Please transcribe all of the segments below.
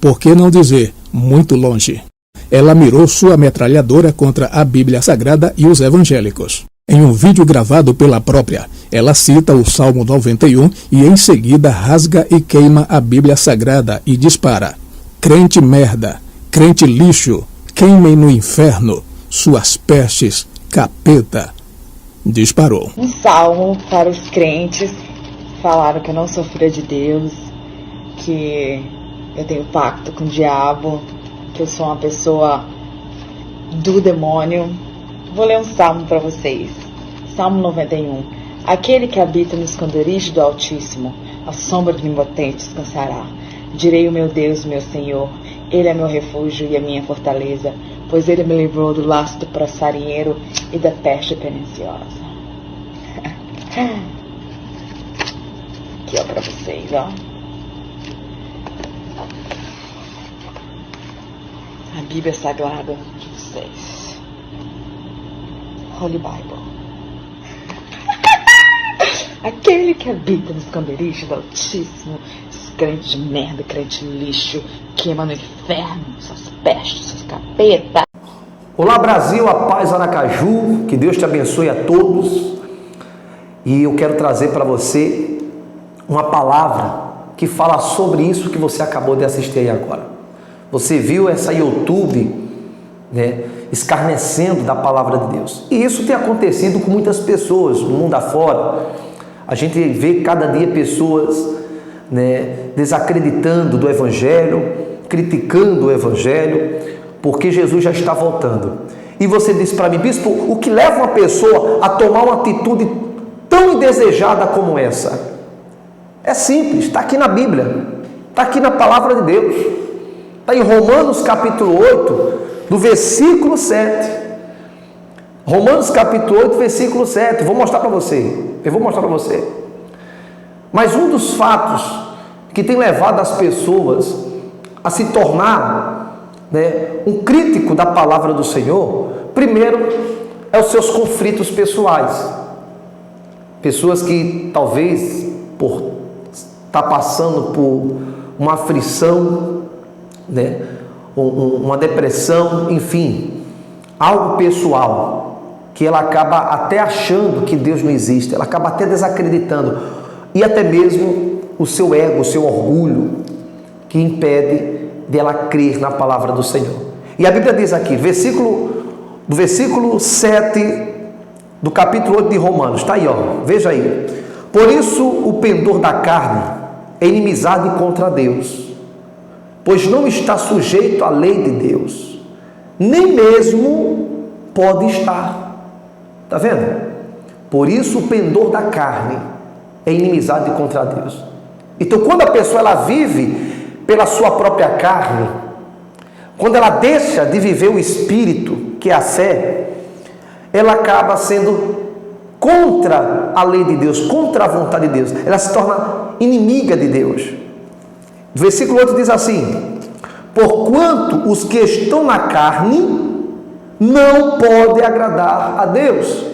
por que não dizer muito longe. Ela mirou sua metralhadora contra a Bíblia Sagrada e os evangélicos. Em um vídeo gravado pela própria, ela cita o Salmo 91 e em seguida rasga e queima a Bíblia Sagrada e dispara: crente merda, crente lixo, queimem no inferno, suas pestes, capeta. Disparou. Um salmo para os crentes. Falaram que eu não sou filha de Deus, que eu tenho pacto com o diabo, que eu sou uma pessoa do demônio. Vou ler um salmo para vocês. Salmo 91. Aquele que habita no esconderijo do Altíssimo, à sombra do Onipotente descansará. Direi o meu Deus, meu Senhor, Ele é meu refúgio e a minha fortaleza, pois Ele me livrou do laço do passarinheiro e da peste perniciosa. Aqui, ó, para vocês, ó. A Bíblia Sagrada de vocês. Holy Bible. Aquele que habita no esconderijo do Altíssimo, esses crentes de merda, crente lixo, queima no inferno, suas pestes, seus capeta. Olá Brasil, a paz Aracaju, que Deus te abençoe a todos. E eu quero trazer para você uma palavra que fala sobre isso que você acabou de assistir aí agora. Você viu essa YouTube, escarnecendo da palavra de Deus. E isso tem acontecido com muitas pessoas no mundo afora. A gente vê cada dia pessoas desacreditando do Evangelho, criticando o Evangelho, porque Jesus já está voltando. E você diz para mim: bispo, o que leva uma pessoa a tomar uma atitude tão indesejada como essa? É simples, está aqui na Bíblia, está aqui na palavra de Deus, está em Romanos capítulo 8, do versículo 7. Romanos capítulo 8, versículo 7. Eu vou mostrar para você. Mas um dos fatos que tem levado as pessoas a se tornar um crítico da palavra do Senhor, primeiro, é os seus conflitos pessoais. Pessoas que talvez por estar passando por uma aflição, uma depressão, enfim, algo pessoal, que ela acaba até achando que Deus não existe, ela acaba até desacreditando, e até mesmo o seu ego, o seu orgulho, que impede dela crer na palavra do Senhor. E a Bíblia diz aqui, do versículo 7 do capítulo 8 de Romanos, está aí, ó, veja aí: por isso o pendor da carne é inimizade contra Deus, pois não está sujeito à lei de Deus, nem mesmo pode estar. Está vendo? Por isso o pendor da carne é inimizade contra Deus. Então, quando a pessoa ela vive pela sua própria carne, quando ela deixa de viver o Espírito, que é a fé, ela acaba sendo contra a lei de Deus, contra a vontade de Deus. Ela se torna inimiga de Deus. O versículo 8 diz assim: porquanto os que estão na carne não podem agradar a Deus.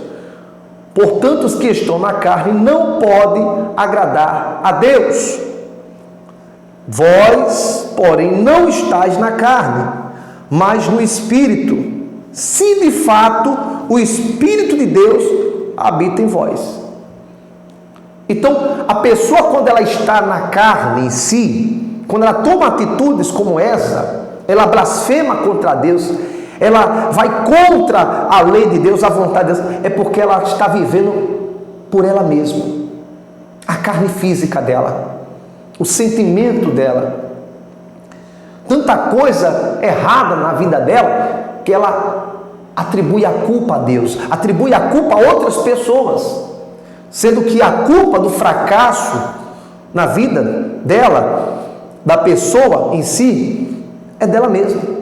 Portanto, os que estão na carne não podem agradar a Deus. Vós, porém, não estáis na carne, mas no Espírito, se de fato o Espírito de Deus habita em vós. Então, a pessoa, quando ela está na carne em si, quando ela toma atitudes como essa, ela blasfema contra Deus, ela vai contra a lei de Deus, a vontade de Deus, é porque ela está vivendo por ela mesma, a carne física dela, o sentimento dela, tanta coisa errada na vida dela, que ela atribui a culpa a Deus, atribui a culpa a outras pessoas, sendo que a culpa do fracasso na vida dela, da pessoa em si, é dela mesma.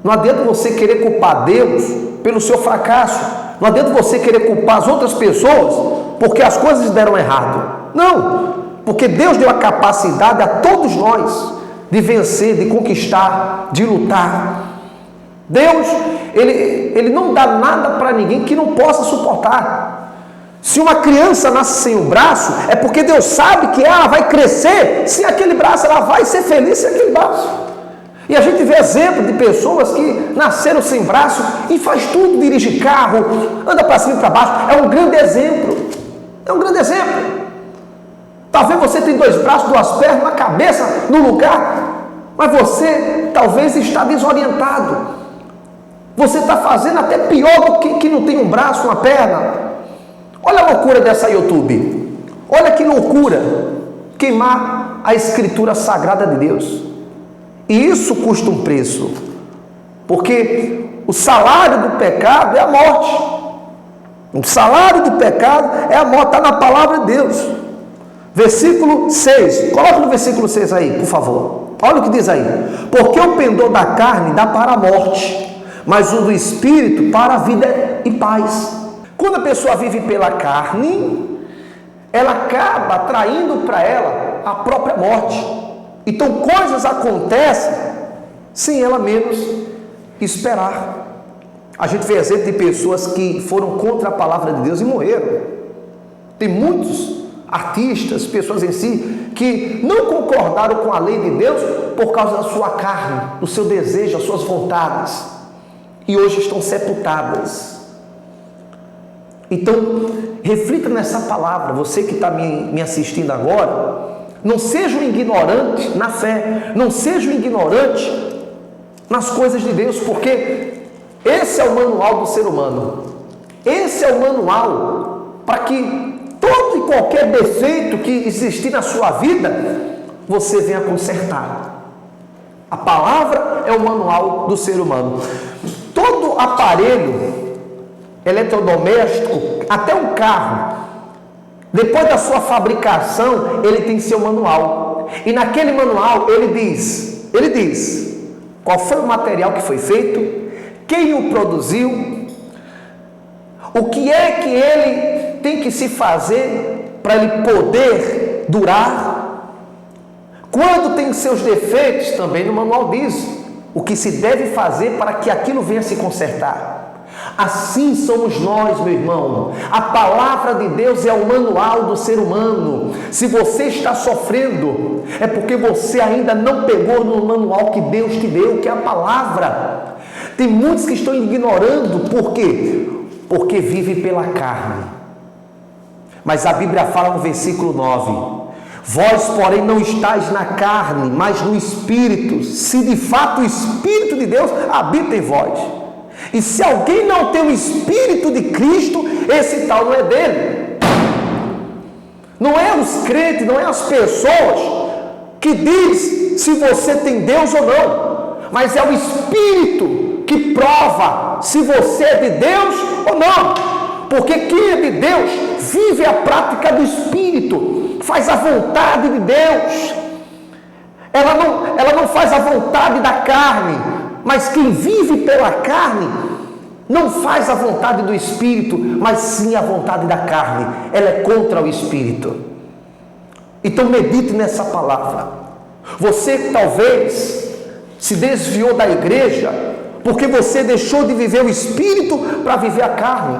Não adianta você querer culpar Deus pelo seu fracasso. Não adianta você querer culpar as outras pessoas porque as coisas deram errado. Não, porque Deus deu a capacidade a todos nós de vencer, de conquistar, de lutar. Deus, Ele não dá nada para ninguém que não possa suportar. Se uma criança nasce sem um braço, é porque Deus sabe que ela vai crescer sem aquele braço, ela vai ser feliz sem aquele braço. E a gente vê exemplo de pessoas que nasceram sem braço e faz tudo, dirige carro, anda para cima e para baixo. É um grande exemplo. É um grande exemplo. Talvez você tenha 2 braços, 2 pernas, uma cabeça no lugar, mas você talvez está desorientado. Você está fazendo até pior do que não tem um braço, uma perna. Olha a loucura dessa YouTube. Olha que loucura queimar a escritura sagrada de Deus. E isso custa um preço, porque o salário do pecado é a morte. O salário do pecado é a morte, está na palavra de Deus. Versículo 6, coloca no versículo 6 aí, por favor. Olha o que diz aí: porque o pendor da carne dá para a morte, mas o do espírito para a vida e paz. Quando a pessoa vive pela carne, ela acaba atraindo para ela a própria morte. Então coisas acontecem sem ela menos esperar. A gente vê exemplo de pessoas que foram contra a palavra de Deus e morreram. Tem muitos artistas, pessoas em si, que não concordaram com a lei de Deus por causa da sua carne, do seu desejo, das suas vontades, e hoje estão sepultadas. Então, reflita nessa palavra, você que está me assistindo agora. Não seja um ignorante na fé, não seja um ignorante nas coisas de Deus, porque esse é o manual do ser humano. Esse é o manual para que todo e qualquer defeito que existir na sua vida, você venha consertar. A palavra é o manual do ser humano. Todo aparelho eletrodoméstico, até um carro, depois da sua fabricação, ele tem seu manual. E naquele manual ele diz qual foi o material que foi feito, quem o produziu, o que é que ele tem que se fazer para ele poder durar. Quando tem seus defeitos, também no manual diz o que se deve fazer para que aquilo venha se consertar. Assim somos nós, meu irmão. A palavra de Deus é o manual do ser humano. Se você está sofrendo, é porque você ainda não pegou no manual que Deus te deu, que é a palavra. Tem muitos que estão ignorando. Por quê? Porque vivem pela carne. Mas a Bíblia fala no versículo 9: vós, porém, não estáis na carne, mas no Espírito, se de fato o Espírito de Deus habita em vós. E se alguém não tem o Espírito de Cristo, esse tal não é dele. Não é os crentes, não é as pessoas que diz se você tem Deus ou não, mas é o Espírito que prova se você é de Deus ou não. Porque quem é de Deus vive a prática do Espírito, faz a vontade de Deus. Ela não faz a vontade da carne. Mas quem vive pela carne não faz a vontade do Espírito, mas sim a vontade da carne. Ela é contra o Espírito. Então medite nessa palavra. Você talvez se desviou da igreja porque você deixou de viver o Espírito para viver a carne.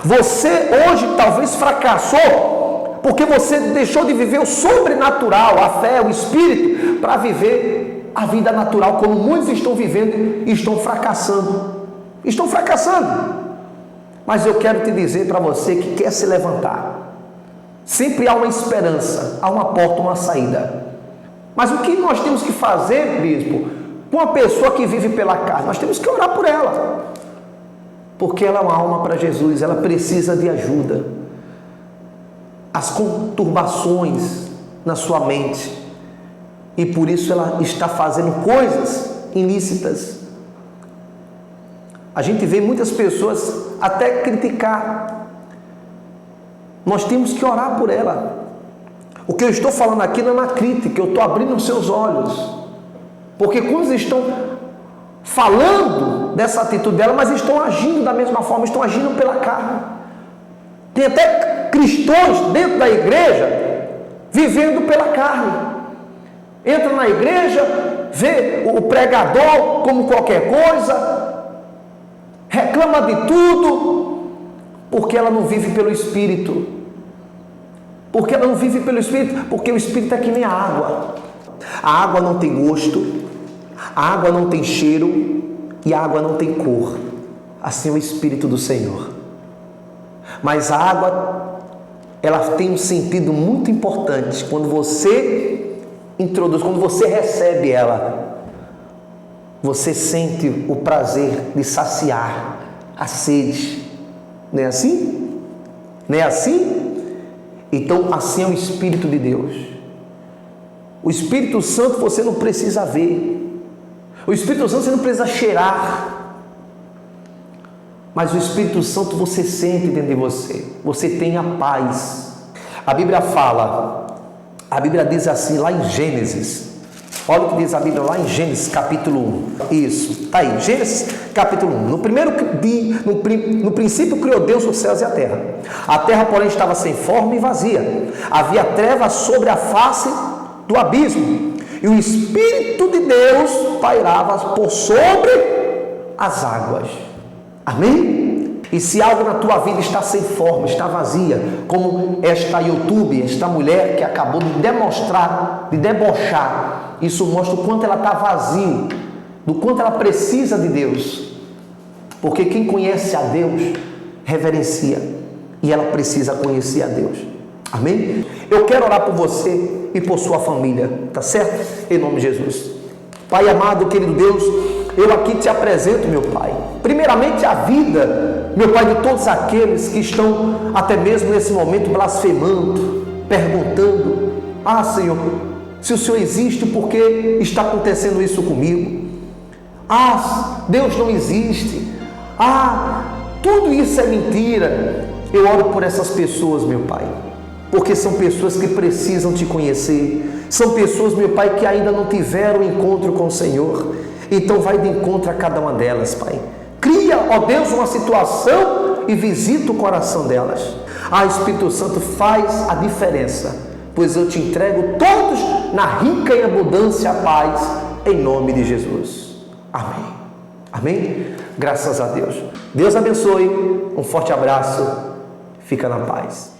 Você hoje talvez fracassou porque você deixou de viver o sobrenatural, a fé, o Espírito, para viver a vida natural, como muitos estão vivendo e estão fracassando. Estão fracassando. Mas eu quero te dizer para você que quer se levantar. Sempre há uma esperança, há uma porta, uma saída. Mas o que nós temos que fazer, bispo, com uma pessoa que vive pela carne? Nós temos que orar por ela. Porque ela é uma alma para Jesus, ela precisa de ajuda. As conturbações na sua mente, e por isso ela está fazendo coisas ilícitas. A gente vê muitas pessoas até criticar. Nós temos que orar por ela. O que eu estou falando aqui não é uma crítica, eu estou abrindo os seus olhos. Porque quando estão falando dessa atitude dela, mas estão agindo da mesma forma, estão agindo pela carne. Tem até cristãos dentro da igreja vivendo pela carne. Entra na igreja, vê o pregador como qualquer coisa, reclama de tudo, Porque ela não vive pelo Espírito. Porque ela não vive pelo Espírito? Porque o Espírito é que nem a água. A água não tem gosto, a água não tem cheiro e a água não tem cor. Assim é o Espírito do Senhor. Mas a água, ela tem um sentido muito importante quando você introduz, quando você recebe ela. Você sente o prazer de saciar a sede. Não é assim? Não é assim? Então, assim é o Espírito de Deus. O Espírito Santo você não precisa ver. O Espírito Santo você não precisa cheirar. Mas o Espírito Santo você sente dentro de você. Você tem a paz. A Bíblia fala, a Bíblia diz assim lá em Gênesis. Olha o que diz a Bíblia lá em Gênesis capítulo 1. Isso, está aí, Gênesis capítulo 1. No princípio criou Deus os céus e a terra. A terra, porém, estava sem forma e vazia. Havia trevas sobre a face do abismo. E o Espírito de Deus pairava por sobre as águas. Amém? E se algo na tua vida está sem forma, está vazia, como esta YouTube, esta mulher que acabou de demonstrar, de debochar, isso mostra o quanto ela está vazia, do quanto ela precisa de Deus. Porque quem conhece a Deus, reverencia, e ela precisa conhecer a Deus. Amém? Eu quero orar por você e por sua família, tá certo? Em nome de Jesus. Pai amado, querido Deus, eu aqui te apresento, meu Pai, primeiramente a vida, meu Pai, de todos aqueles que estão até mesmo nesse momento blasfemando, perguntando: ah, Senhor, se o Senhor existe, por que está acontecendo isso comigo? Ah, Deus não existe. Ah, tudo isso é mentira. Eu oro por essas pessoas, meu Pai, porque são pessoas que precisam te conhecer. São pessoas, meu Pai, que ainda não tiveram encontro com o Senhor. Então vai de encontro a cada uma delas, Pai. Cria, ó Deus, uma situação e visita o coração delas. Ah, Espírito Santo, faz a diferença, pois eu te entrego todos na rica e abundância paz, em nome de Jesus. Amém. Amém? Graças a Deus. Deus abençoe. Um forte abraço. Fica na paz.